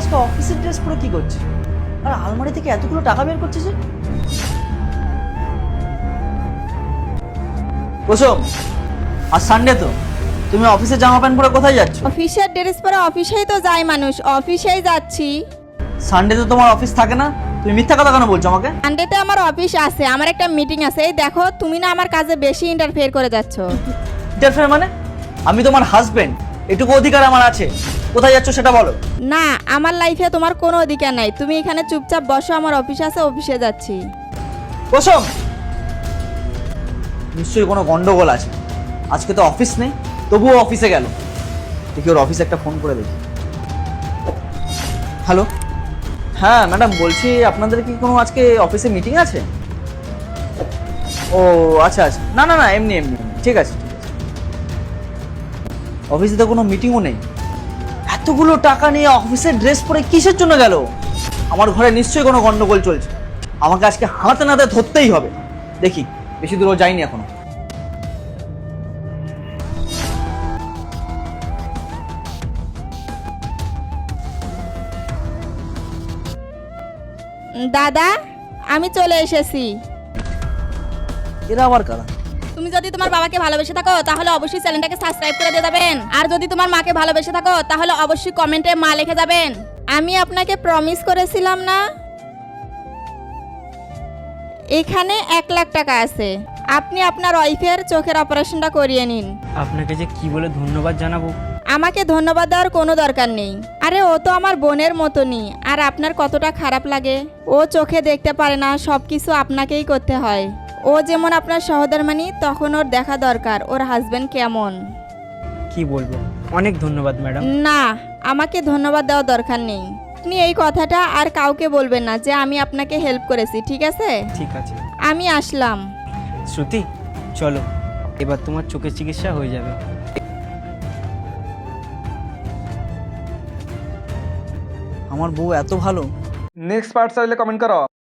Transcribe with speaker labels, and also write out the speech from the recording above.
Speaker 1: আজকে অফিসের ড্রেস পরে কি করছে? আর আলমারি থেকে এতগুলো টাকা বের করছে যে? কুসুম, আর সানডে তো, তুমি অফিসের জামা প্যান্ট পরে কোথায় যাচ্ছ?
Speaker 2: অফিসের ড্রেস পরে অফিসেই তো যায় মানুষ, অফিসেই যাচ্ছি।
Speaker 1: সানডে তো তোমার অফিস থাকে না, তুমি মিথ্যা কথা কেন বলছো আমাকে?
Speaker 2: সানডেতে আমার অফিস আছে, আমার একটা মিটিং আছে। এই দেখো, তুমি না আমার কাজে বেশি ইন্টারফেয়ার করে যাচ্ছ।
Speaker 1: ইন্টারফেয়ার মানে? আমি তোমার হাজবেন্ড, এটুকু অধিকার আমার আছে। কোথায় যাচ্ছ সেটা বলো।
Speaker 2: না, আমার লাইফে তোমার কোনো অধিকার নাই। তুমি এখানে চুপচাপ বসো, আমার অফিস আছে, অফিসে যাচ্ছি।
Speaker 1: কুসুম, নিশ্চয়ই কোনো গন্ডগোল আছে। আজকে তো অফিস নেই, তবুও অফিসে গেল। দেখি ওর অফিসে একটা ফোন করে দেখি। হ্যালো, হ্যাঁ ম্যাডাম, বলছি আপনাদের কি কোনো আজকে অফিসে মিটিং আছে? ও আচ্ছা আচ্ছা, না না না, এমনি এমনি এমনি। ঠিক আছে ঠিক আছে। অফিসে তো কোনো মিটিংও নেই, এতগুলো টাকা নিয়ে অফিসের ড্রেস পরে কিসের জন্য গেল? আমার ঘরে নিশ্চয়ই কোনো গন্ডগোল চলছে। আমাকে আজকে হাতে নাতে ধরতেই হবে। দেখি, বেশি দূরও যাইনি এখনো।
Speaker 2: দাদা, আমি চলে এসেছি।
Speaker 1: এরা আবার কারা?
Speaker 2: তুমি যদি তোমার বাবাকে ভালোবেসে থাকো তাহলে অবশ্যই চ্যানেলটাকে সাবস্ক্রাইব করে দিয়ে যাবেন। আর যদি তোমার মাকে ভালোবেসে থাকো তাহলে অবশ্যই কমেন্টে মা লিখে যাবেন। আমি আপনাকে প্রমিস করেছিলাম না, এখানে 1,00,000 টাকা আছে, আপনি আপনার ওয়াইফের চোখের অপারেশনটা করিয়ে নিন।
Speaker 3: আপনাকে যে কি বলে ধন্যবাদ জানাবো।
Speaker 2: আমাকে ধন্যবাদ দেওয়ার কোনো দরকার নেই। আরে ও তো আমার বোনের মতনই। আর আপনার কতটা খারাপ লাগে? ও চোখে দেখতে পারে না, সব কিছু আপনাকেই করতে হয়। ও যেমন আপনার সহধর্মিণী, তখন ওর দেখা দরকার ওর হাজবেন্ড কেমন।
Speaker 3: কি বলবো, অনেক ধন্যবাদ ম্যাডাম।
Speaker 2: না, আমাকে ধন্যবাদ দেওয়ার দরকার নেই। আপনি এই কথাটা আর কাউকে বলবেন না যে আমি আপনাকে হেল্প করেছি, ঠিক আছে?
Speaker 3: ঠিক আছে
Speaker 2: আমি আসলাম।
Speaker 3: শ্রুতি, চলো, এবার তোমার চোখের চিকিৎসা হয়ে যাবে।
Speaker 1: আমার বউ এত ভালো?
Speaker 4: নেক্সট পার্ট চাইলে কমেন্ট করো।